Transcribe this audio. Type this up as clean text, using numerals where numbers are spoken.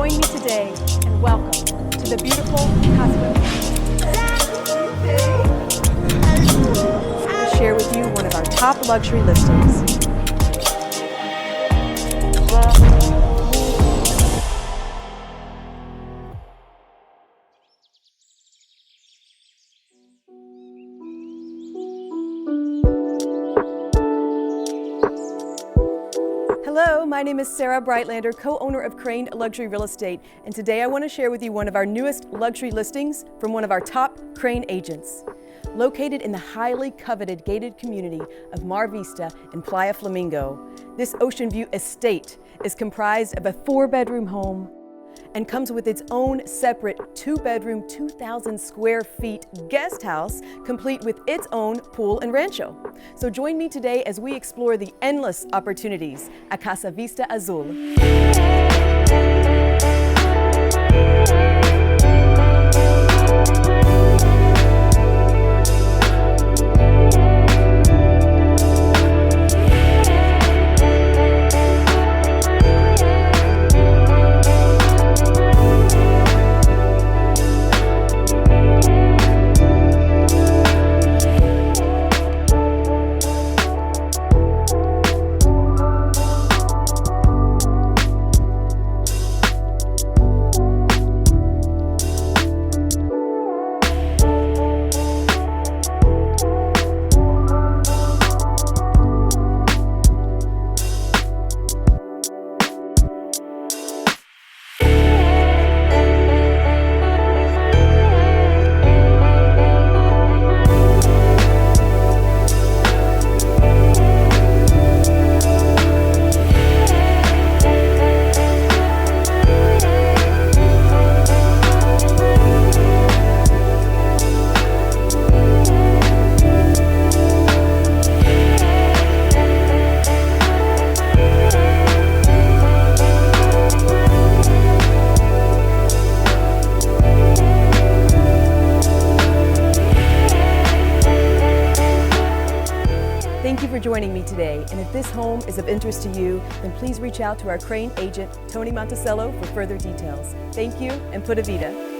Join me today and welcome to the beautiful Casa. We'll share with you one of our top luxury listings. Hello, my name is Sarah Breitlander, co-owner of KRAIN Luxury Real Estate, and today I want to share with you one of our newest luxury listings from one of our top KRAIN agents. Located in the highly coveted gated community of Mar Vista in Playa, Flamingo, this Oceanview estate is comprised of a 4-bedroom home and comes with its own separate 2-bedroom, 2,000 square feet guest house, complete with its own pool and rancho. So join me today as we explore the endless opportunities at Casa Vista Azul. Thank you for joining me today, and if this home is of interest to you, then please reach out to our KRAIN agent, Tony Monticello, for further details. Thank you, and Pura Vida.